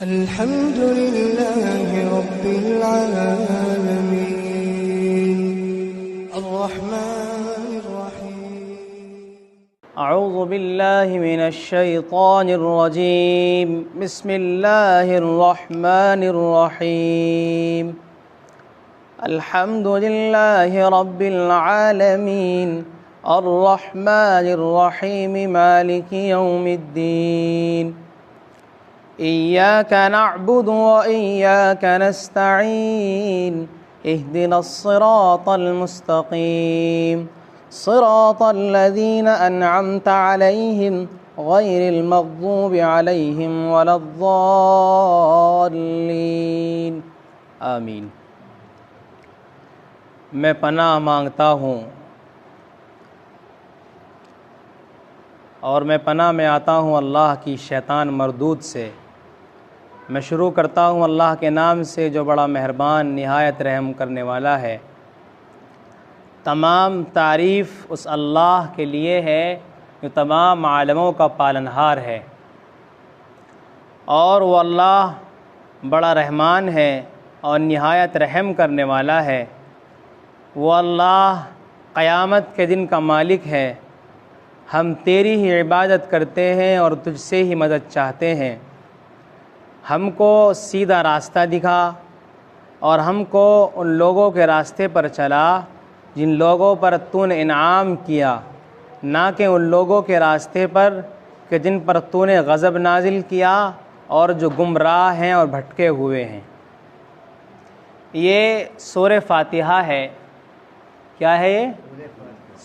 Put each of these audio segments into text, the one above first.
الحمد لله رب العالمين الرحمن الرحيم اعوذ باللہ من الشیطان الرجیم بسم اللہ الرحمن الرحیم الحمد للہ رب العالمین الرحمن الرحیم مالک یوم الدین إياك نعبد وإياك نستعين اهدنا الصراط المستقيم صراط الذين أنعمت عليهم غير المغضوب عليهم ولا الضالين آمین۔ میں پناہ مانگتا ہوں اور میں پناہ میں آتا ہوں اللہ کی شیطان مردود سے۔ میں شروع کرتا ہوں اللہ کے نام سے جو بڑا مہربان نہایت رحم کرنے والا ہے۔ تمام تعریف اس اللہ کے لیے ہے جو تمام عالموں کا پالنہار ہے، اور وہ اللہ بڑا رحمان ہے اور نہایت رحم کرنے والا ہے۔ وہ اللہ قیامت کے دن کا مالک ہے۔ ہم تیری ہی عبادت کرتے ہیں اور تجھ سے ہی مدد چاہتے ہیں۔ ہم کو سیدھا راستہ دکھا اور ہم کو ان لوگوں کے راستے پر چلا جن لوگوں پر تو نے انعام کیا، نہ کہ ان لوگوں کے راستے پر کہ جن پر تو نے غضب نازل کیا اور جو گمراہ ہیں اور بھٹکے ہوئے ہیں۔ یہ سورہ فاتحہ ہے۔ کیا ہے یہ؟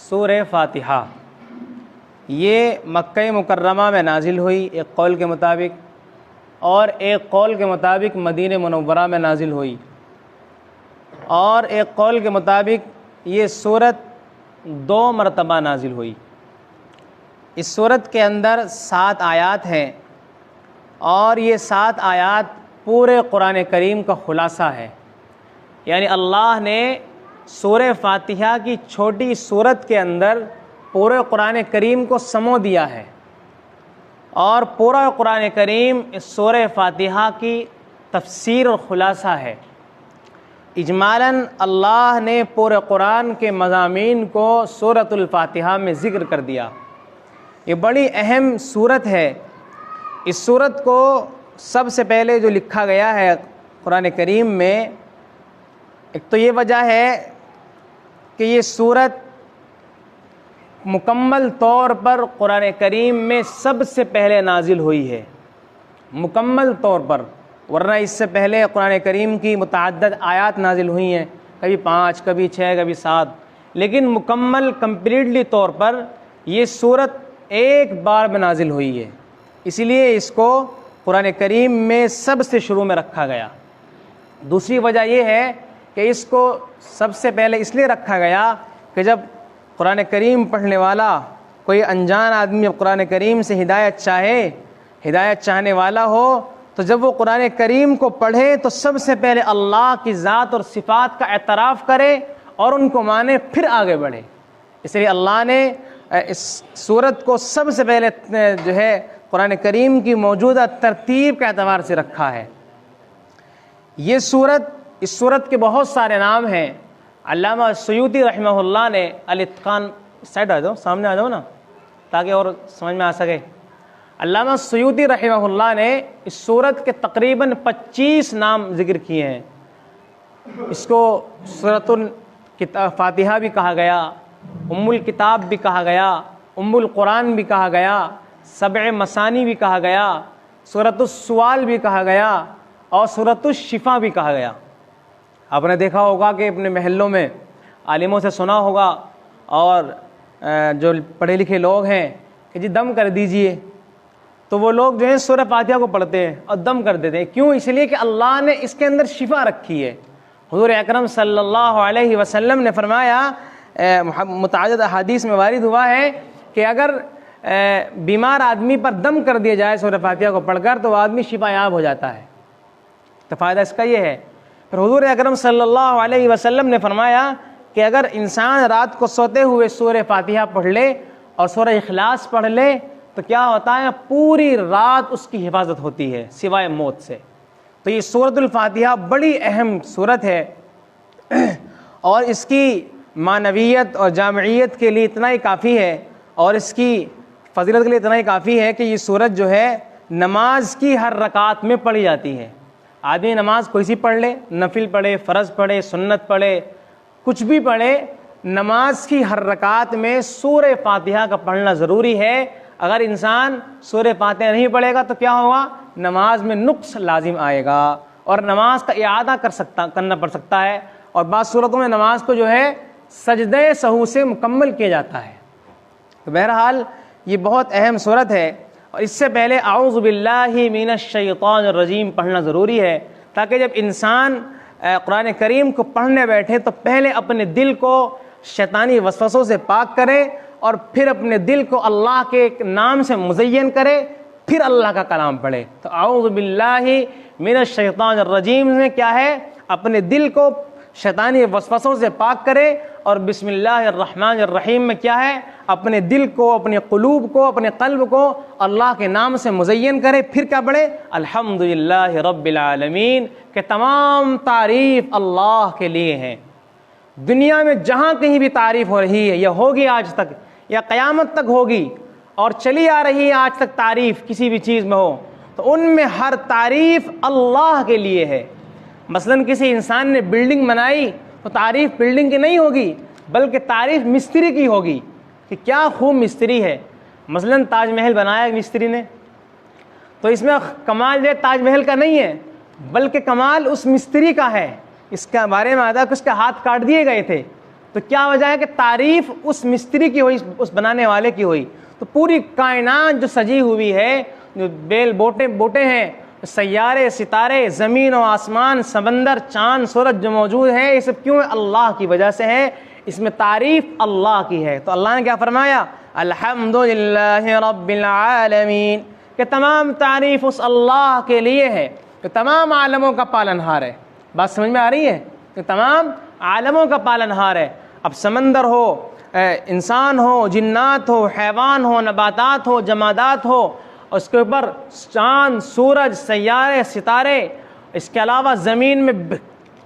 سورہ فاتحہ۔ یہ مکہ مکرمہ میں نازل ہوئی ایک قول کے مطابق، اور ایک قول کے مطابق مدینہ منورہ میں نازل ہوئی، اور ایک قول کے مطابق یہ سورت 2 مرتبہ نازل ہوئی۔ اس سورت کے اندر 7 آیات ہیں، اور یہ 7 آیات پورے قرآن کریم کا خلاصہ ہے۔ یعنی اللہ نے سورہ فاتحہ کی چھوٹی سورت کے اندر پورے قرآن کریم کو سمو دیا ہے، اور پورا قرآن کریم اس سورہ فاتحہ کی تفسیر اور خلاصہ ہے۔ اجمالاً اللہ نے پورے قرآن کے مضامین کو سورۃ الفاتحہ میں ذکر کر دیا۔ یہ بڑی اہم سورت ہے۔ اس سورت کو سب سے پہلے جو لکھا گیا ہے قرآن کریم میں، ایک تو یہ وجہ ہے کہ یہ سورت مکمل طور پر قرآن کریم میں سب سے پہلے نازل ہوئی ہے، مکمل طور پر، ورنہ اس سے پہلے قرآن کریم کی متعدد آیات نازل ہوئی ہیں، کبھی 5 کبھی 6 کبھی 7، لیکن مکمل کمپلیٹلی طور پر یہ سورت ایک بار میں نازل ہوئی ہے، اسی لیے اس کو قرآن کریم میں سب سے شروع میں رکھا گیا۔ دوسری وجہ یہ ہے کہ اس کو سب سے پہلے اس لیے رکھا گیا کہ جب قرآن کریم پڑھنے والا کوئی انجان آدمی قرآن کریم سے ہدایت چاہنے والا ہو، تو جب وہ قرآن کریم کو پڑھے تو سب سے پہلے اللہ کی ذات اور صفات کا اعتراف کرے اور ان کو مانے، پھر آگے بڑھے۔ اس لیے اللہ نے اس سورت کو سب سے پہلے جو ہے قرآن کریم کی موجودہ ترتیب کے اعتبار سے رکھا ہے۔ یہ اس سورت کے بہت سارے نام ہیں۔ علامہ سیوطی رحمہ اللہ نے الاتقان، سائڈ آ جاؤ، سامنے آ جاؤ نا تاکہ اور سمجھ میں آ سکے۔ علامہ سیوطی رحمہ اللہ نے اس سورت کے تقریباً 25 نام ذکر کیے ہیں۔ اس کو سورۃ الفاتحہ بھی کہا گیا، ام الکتاب بھی کہا گیا، ام القرآن بھی کہا گیا، 7 مثانی بھی کہا گیا، سورۃ السوال بھی کہا گیا، اور سورۃ الشفا بھی کہا گیا۔ آپ نے دیکھا ہوگا کہ اپنے محلوں میں عالموں سے سنا ہوگا، اور جو پڑھے لکھے لوگ ہیں کہ جی دم کر دیجئے، تو وہ لوگ جو ہیں سورہ فاتحہ کو پڑھتے ہیں اور دم کر دیتے ہیں۔ کیوں؟ اس لیے کہ اللہ نے اس کے اندر شفا رکھی ہے۔ حضور اکرم صلی اللہ علیہ وسلم نے فرمایا، متعدد احادیث میں وارد ہوا ہے کہ اگر بیمار آدمی پر دم کر دیا جائے سورہ فاتحہ کو پڑھ کر تو وہ آدمی شفا یاب ہو جاتا ہے۔ تو فائدہ اس کا یہ ہے۔ پھر حضور اکرم صلی اللہ علیہ وسلم نے فرمایا کہ اگر انسان رات کو سوتے ہوئے سورہ فاتحہ پڑھ لے اور سورہ اخلاص پڑھ لے تو کیا ہوتا ہے؟ پوری رات اس کی حفاظت ہوتی ہے سوائے موت سے۔ تو یہ سورۃ الفاتحہ بڑی اہم سورت ہے، اور اس کی معنویت اور جامعیت کے لیے اتنا ہی کافی ہے، اور اس کی فضیلت کے لیے اتنا ہی کافی ہے کہ یہ سورت جو ہے نماز کی ہر رکعت میں پڑھی جاتی ہے۔ آدمی نماز کوئی سی پڑھ لے، نفل پڑھے، فرض پڑھے، سنت پڑھے، کچھ بھی پڑھے، نماز کی ہر رکعت میں سورہ فاتحہ کا پڑھنا ضروری ہے۔ اگر انسان سورہ فاتحہ نہیں پڑھے گا تو کیا ہوگا؟ نماز میں نقص لازم آئے گا، اور نماز کا اعادہ کرنا پڑ سکتا ہے، اور بعض صورتوں میں نماز کو جو ہے سجدہ سہو سے مکمل کیا جاتا ہے۔ تو بہرحال یہ بہت اہم صورت ہے، اور اس سے پہلے اعوذ باللہ من الشیطان الرجیم پڑھنا ضروری ہے، تاکہ جب انسان قرآن کریم کو پڑھنے بیٹھے تو پہلے اپنے دل کو شیطانی وسوسوں سے پاک کرے، اور پھر اپنے دل کو اللہ کے نام سے مزین کرے، پھر اللہ کا کلام پڑھے۔ تو اعوذ باللہ من الشیطان الرجیم میں کیا ہے؟ اپنے دل کو شیطانی وسوسوں سے پاک کرے، اور بسم اللہ الرحمن الرحیم میں کیا ہے؟ اپنے دل کو، اپنے قلوب کو، اپنے قلب کو اللہ کے نام سے مزین کرے، پھر کیا پڑھے؟ الحمدللہ رب العالمین، کہ تمام تعریف اللہ کے لیے ہیں۔ دنیا میں جہاں کہیں بھی تعریف ہو رہی ہے، یا ہوگی آج تک یا قیامت تک ہوگی، اور چلی آ رہی ہے آج تک تعریف کسی بھی چیز میں ہو، تو ان میں ہر تعریف اللہ کے لیے ہے۔ مثلا کسی انسان نے بلڈنگ بنائی تو تعریف بلڈنگ کی نہیں ہوگی، بلکہ تعریف مستری کی ہوگی کہ کیا خوب مستری ہے۔ مثلا تاج محل بنایا مستری نے، تو اس میں کمال جو تاج محل کا نہیں ہے، بلکہ کمال اس مستری کا ہے۔ اس کے بارے میں آتا ہے کہ اس کے ہاتھ کاٹ دیے گئے تھے، تو کیا وجہ ہے کہ تعریف اس مستری کی ہوئی، اس بنانے والے کی ہوئی۔ تو پوری کائنات جو سجی ہوئی ہے، جو بیل بوٹے ہیں، سیارے، ستارے، زمین و آسمان، سمندر، چاند، سورج جو موجود ہے، یہ سب کیوں ہے؟ اللہ کی وجہ سے ہے، اس میں تعریف اللہ کی ہے۔ تو اللہ نے کیا فرمایا؟ الحمدللہ رب العالمین، کہ تمام تعریف اس اللہ کے لیے ہے جو تمام عالموں کا پالنہار ہے۔ بات سمجھ میں آ رہی ہے؟ کہ تمام عالموں کا پالنہار ہے۔ اب سمندر ہو، انسان ہو، جنات ہو، حیوان ہو، نباتات ہو، جمادات ہو، اس کے اوپر چاند، سورج، سیارے، ستارے، اس کے علاوہ زمین میں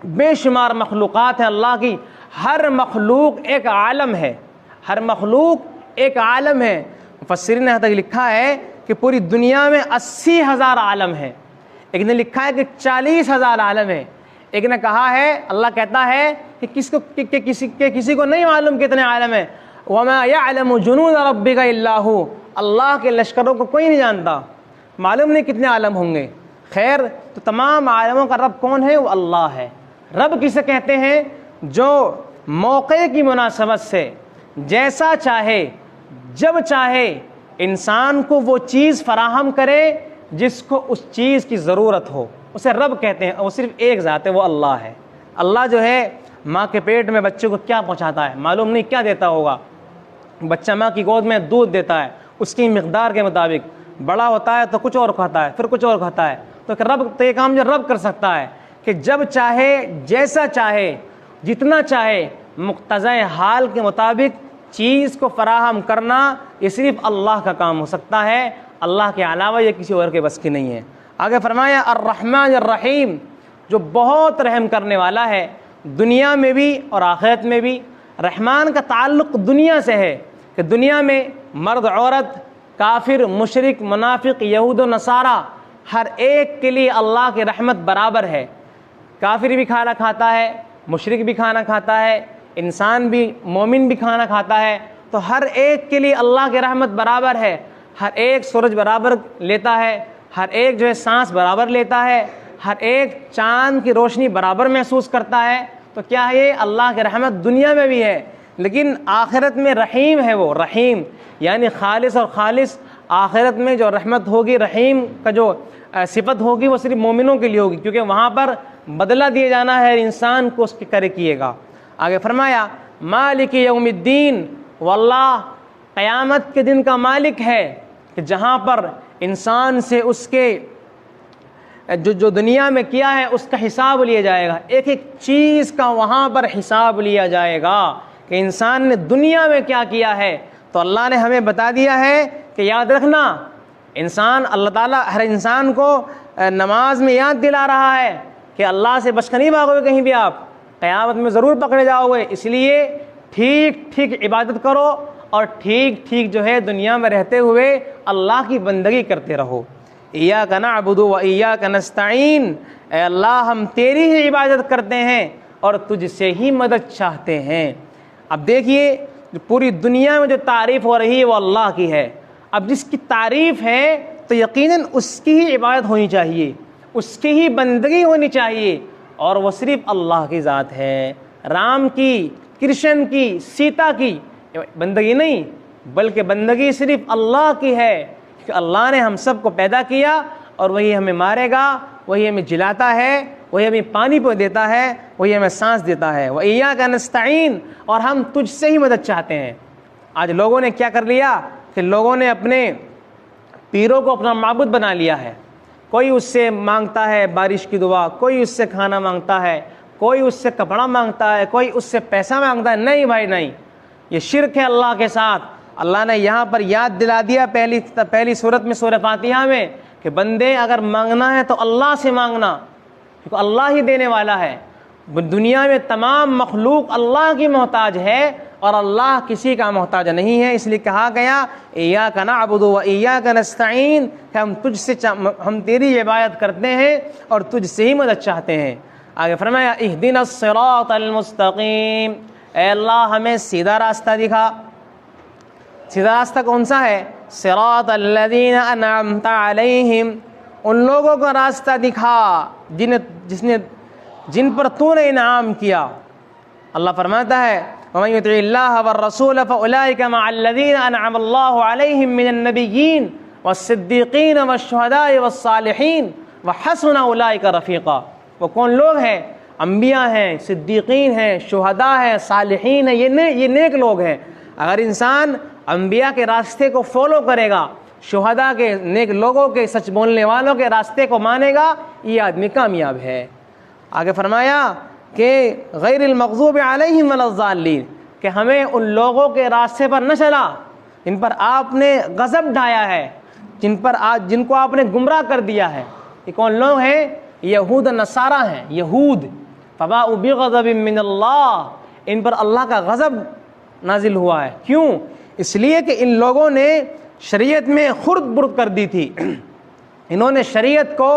بے شمار مخلوقات ہیں اللہ کی۔ ہر مخلوق ایک عالم ہے، ہر مخلوق ایک عالم ہے۔ مفسرین نے یہاں تک لکھا ہے کہ پوری دنیا میں 80,000 عالم ہیں، ایک نے لکھا ہے کہ 40,000 عالم ہیں، ایک نے کہا ہے، اللہ کہتا ہے کہ کسی کو نہیں معلوم کتنے عالم ہیں۔ وَمَا يَعْلَمُ جُنُودَ رَبِّكَ إِلَّا هُوَ، اللہ کے لشکروں کو کوئی نہیں جانتا، معلوم نہیں کتنے عالم ہوں گے۔ خیر، تو تمام عالموں کا رب کون ہے؟ وہ اللہ ہے۔ رب کسے کہتے ہیں؟ جو موقع کی مناسبت سے جیسا چاہے، جب چاہے انسان کو وہ چیز فراہم کرے جس کو اس چیز کی ضرورت ہو، اسے رب کہتے ہیں۔ وہ صرف ایک ذات ہے، وہ اللہ ہے۔ اللہ جو ہے ماں کے پیٹ میں بچے کو کیا پہنچاتا ہے، معلوم نہیں کیا دیتا ہوگا۔ بچہ ماں کی گود میں دودھ دیتا ہے، اس کی مقدار کے مطابق، بڑا ہوتا ہے تو کچھ اور کھاتا ہے، پھر کچھ اور کھاتا ہے۔ تو یہ کام جو رب کر سکتا ہے کہ جب چاہے، جیسا چاہے، جتنا چاہے، مقتضی حال کے مطابق چیز کو فراہم کرنا، یہ صرف اللہ کا کام ہو سکتا ہے، اللہ کے علاوہ یہ کسی اور کے بس کی نہیں ہے۔ آگے فرمایا الرحمن الرحیم، جو بہت رحم کرنے والا ہے، دنیا میں بھی اور آخرت میں بھی۔ رحمان کا تعلق دنیا سے ہے کہ دنیا میں مرد، عورت، کافر، مشرک، منافق، یہود و نصارہ، ہر ایک کے لیے اللہ کی رحمت برابر ہے۔ کافر بھی کھانا کھاتا ہے، مشرک بھی کھانا کھاتا ہے، انسان بھی، مومن بھی کھانا کھاتا ہے، تو ہر ایک کے لیے اللہ کی رحمت برابر ہے۔ ہر ایک سورج برابر لیتا ہے، ہر ایک جو ہے سانس برابر لیتا ہے، ہر ایک چاند کی روشنی برابر محسوس کرتا ہے۔ تو کیا ہے؟ یہ اللہ کی رحمت دنیا میں بھی ہے، لیکن آخرت میں رحیم ہے، وہ رحیم یعنی خالص اور خالص۔ آخرت میں جو رحمت ہوگی، رحیم کا جو صفت ہوگی، وہ صرف مومنوں کے لیے ہوگی، کیونکہ وہاں پر بدلہ دیے جانا ہے انسان کو، اس کے کرے کیے گا۔ آگے فرمایا مالک یوم الدین، واللہ قیامت کے دن کا مالک ہے، کہ جہاں پر انسان سے اس کے جو دنیا میں کیا ہے اس کا حساب لیا جائے گا، ایک ایک چیز کا وہاں پر حساب لیا جائے گا کہ انسان نے دنیا میں کیا کیا ہے۔ تو اللہ نے ہمیں بتا دیا ہے کہ یاد رکھنا انسان، اللہ تعالیٰ ہر انسان کو نماز میں یاد دلا رہا ہے کہ اللہ سے بچ کر نہیں بھاگو گے کہیں بھی، آپ قیامت میں ضرور پکڑے جاؤ گے، اس لیے ٹھیک ٹھیک عبادت کرو اور ٹھیک ٹھیک جو ہے دنیا میں رہتے ہوئے اللہ کی بندگی کرتے رہو۔ ایاک نعبد و ایاک نستعین، اے اللہ ہم تیری ہی عبادت کرتے ہیں اور تجھ سے ہی مدد چاہتے ہیں۔ اب دیکھیے پوری دنیا میں جو تعریف ہو رہی ہے وہ اللہ کی ہے، اب جس کی تعریف ہے تو یقیناً اس کی ہی عبادت ہونی چاہیے، اس کی ہی بندگی ہونی چاہیے، اور وہ صرف اللہ کی ذات ہے۔ رام کی، کرشن کی، سیتا کی بندگی نہیں، بلکہ بندگی صرف اللہ کی ہے، کہ اللہ نے ہم سب کو پیدا کیا اور وہی ہمیں مارے گا، وہی ہمیں جلاتا ہے، وہی ہمیں پانی پہ دیتا ہے، وہی ہمیں سانس دیتا ہے۔ وَإِيَّاكَ نَسْتَعِينُ، اور ہم تجھ سے ہی مدد چاہتے ہیں۔ آج لوگوں نے کیا کر لیا کہ لوگوں نے اپنے پیروں کو اپنا معبود بنا لیا ہے، کوئی اس سے مانگتا ہے بارش کی دعا، کوئی اس سے کھانا مانگتا ہے، کوئی اس سے کپڑا مانگتا ہے، کوئی اس سے پیسہ مانگتا ہے۔ نہیں بھائی نہیں، یہ شرک ہے اللہ کے ساتھ۔ اللہ نے یہاں پر یاد دلا دیا پہلی سورت میں، سورہ فاتحہ میں، کہ بندے اگر مانگنا ہے تو اللہ سے مانگنا، کیونکہ اللہ ہی دینے والا ہے۔ دنیا میں تمام مخلوق اللہ کی محتاج ہے اور اللہ کسی کا محتاج نہیں ہے، اس لیے کہا گیا ایاک نعبد و ایاک نستعین، کہ ہم تیری عبادت کرتے ہیں اور تجھ سے ہی مدد چاہتے ہیں۔ آگے فرمایا اہدنا الصراط المستقیم، اے اللہ ہمیں سیدھا راستہ دکھا۔ سیدھا راستہ کون سا ہے؟ صراط الذین انعمت علیہم، ان لوگوں کا راستہ دکھا جن پر تو نے انعام کیا۔ اللہ فرماتا ہے وَمَن يُطِعِ اللَّهَ وَالرَّسُولَ فَأُولَٰئِكَ مَعَ الَّذِينَ أَنْعَمَ اللَّهُ عَلَيْهِم مِّنَ النَّبِيِّينَ وَالصِّدِّيقِينَ وَالشُّهَدَاءِ وَالصَّالِحِينَ وَحَسُنَ أُولَٰئِكَ رَفِيقًا، وہ کون لوگ ہیں؟ انبیاء ہیں، صدیقین ہیں، شہداء ہیں، صالحین ہیں، یہ نیک لوگ ہیں۔ اگر انسان انبیاء کے راستے کو فالو کرے گا، شہداء کے، نیک لوگوں کے، سچ بولنے والوں کے راستے کو مانے گا، یہ آدمی کامیاب ہے۔ آگے فرمایا کہ غیر المغضوب علیہم ولا الضالین، کہ ہمیں ان لوگوں کے راستے پر نہ چلا جن پر آپ نے غضب ڈھایا ہے، جن کو آپ نے گمراہ کر دیا ہے۔ یہ کون لوگ ہیں؟ یہود نصارہ ہیں، یہود۔ فباءوا بغضب من اللہ، ان پر اللہ کا غضب نازل ہوا ہے۔ کیوں؟ اس لیے کہ ان لوگوں نے شریعت میں خرد برد کر دی تھی، انہوں نے شریعت کو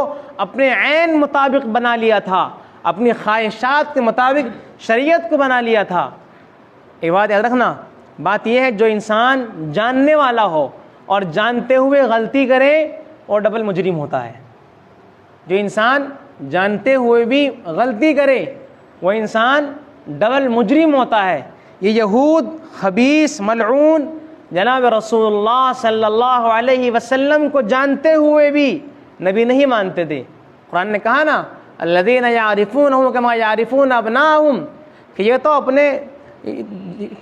اپنے عین مطابق بنا لیا تھا، اپنی خواہشات کے مطابق شریعت کو بنا لیا تھا۔ ایک بات یاد رکھنا، بات یہ ہے جو انسان جاننے والا ہو اور جانتے ہوئے غلطی کرے وہ ڈبل مجرم ہوتا ہے۔ جو انسان جانتے ہوئے بھی غلطی کرے وہ انسان ڈبل مجرم ہوتا ہے۔ یہ یہود خبیث ملعون جناب رسول اللہ صلی اللہ علیہ وسلم کو جانتے ہوئے بھی نبی نہیں مانتے تھے۔ قرآن نے کہا نا الذین یعرفونہ کما یعرفون ابناءہم، کہ یہ تو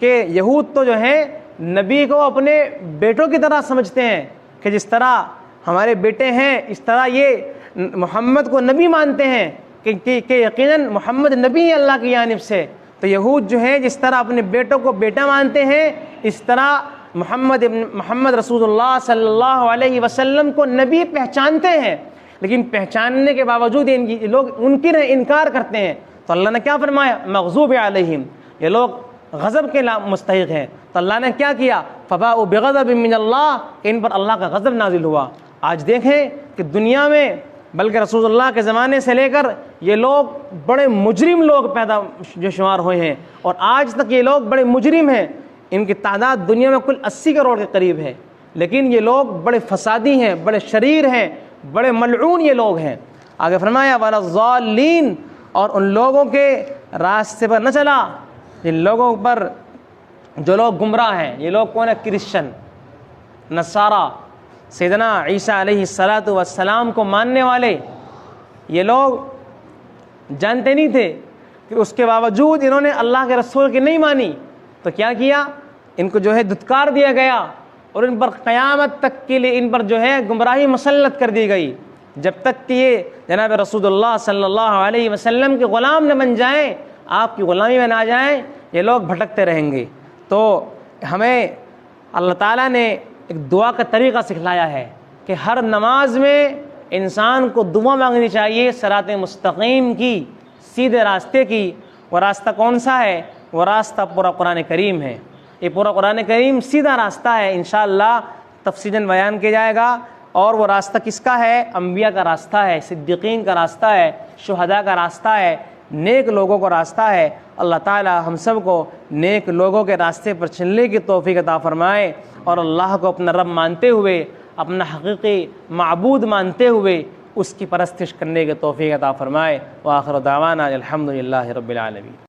کہ یہود تو جو ہیں نبی کو اپنے بیٹوں کی طرح سمجھتے ہیں، کہ جس طرح ہمارے بیٹے ہیں اس طرح یہ محمد کو نبی مانتے ہیں، کہ یقیناً محمد نبی ہے اللہ کی جانب سے۔ تو یہود جو ہیں جس طرح اپنے بیٹوں کو بیٹا مانتے ہیں، اس طرح محمد رسول اللہ صلی اللہ علیہ وسلم کو نبی پہچانتے ہیں، لیکن پہچاننے کے باوجود یہ لوگ انکار کرتے ہیں۔ تو اللہ نے کیا فرمایا؟ مغضوب علیہم، یہ لوگ غضب کے مستحق ہیں۔ تو اللہ نے کیا کیا؟ فباءوا بغضب من اللہ، کہ ان پر اللہ کا غضب نازل ہوا۔ آج دیکھیں کہ دنیا میں بلکہ رسول اللہ کے زمانے سے لے کر یہ لوگ بڑے مجرم لوگ پیدا جو شمار ہوئے ہیں، اور آج تک یہ لوگ بڑے مجرم ہیں۔ ان کی تعداد دنیا میں کل 80 کروڑ کے قریب ہے، لیکن یہ لوگ بڑے فسادی ہیں، بڑے شریر ہیں، بڑے ملعون یہ لوگ ہیں۔ آگے فرمایا ولا الضالین، اور ان لوگوں کے راستے پر نہ چلا جن لوگوں پر جو لوگ گمراہ ہیں۔ یہ لوگ کون ہیں؟ کرسچن، نصارہ، سیدنا عیسیٰ علیہ السلام کو ماننے والے۔ یہ لوگ جانتے نہیں تھے کہ اس کے باوجود انہوں نے اللہ کے رسول کی نہیں مانی، تو کیا کیا؟ ان کو جو ہے دھتکار دیا گیا، اور ان پر قیامت تک کے لیے ان پر جو ہے گمراہی مسلط کر دی گئی، جب تک کہ یہ جناب رسول اللہ صلی اللہ علیہ وسلم کے غلام نہ بن جائیں، آپ کی غلامی میں نہ آ جائیں، یہ لوگ بھٹکتے رہیں گے۔ تو ہمیں اللہ تعالیٰ نے ایک دعا کا طریقہ سکھلایا ہے کہ ہر نماز میں انسان کو دعا مانگنی چاہیے صراط مستقیم کی، سیدھے راستے کی۔ وہ راستہ کون سا ہے؟ وہ راستہ پورا قرآن کریم ہے۔ یہ پورا قرآن کریم سیدھا راستہ ہے، انشاءاللہ تفصیلاً بیان کیا جائے گا۔ اور وہ راستہ کس کا ہے؟ انبیاء کا راستہ ہے، صدیقین کا راستہ ہے، شہداء کا راستہ ہے، نیک لوگوں کا راستہ ہے۔ اللہ تعالی ہم سب کو نیک لوگوں کے راستے پر چلنے کی توفیق عطا فرمائے، اور اللہ کو اپنا رب مانتے ہوئے، اپنا حقیقی معبود مانتے ہوئے اس کی پرستش کرنے کی توفیق عطا فرمائے۔ وآخر دعوانا الحمدللہ رب العالمین۔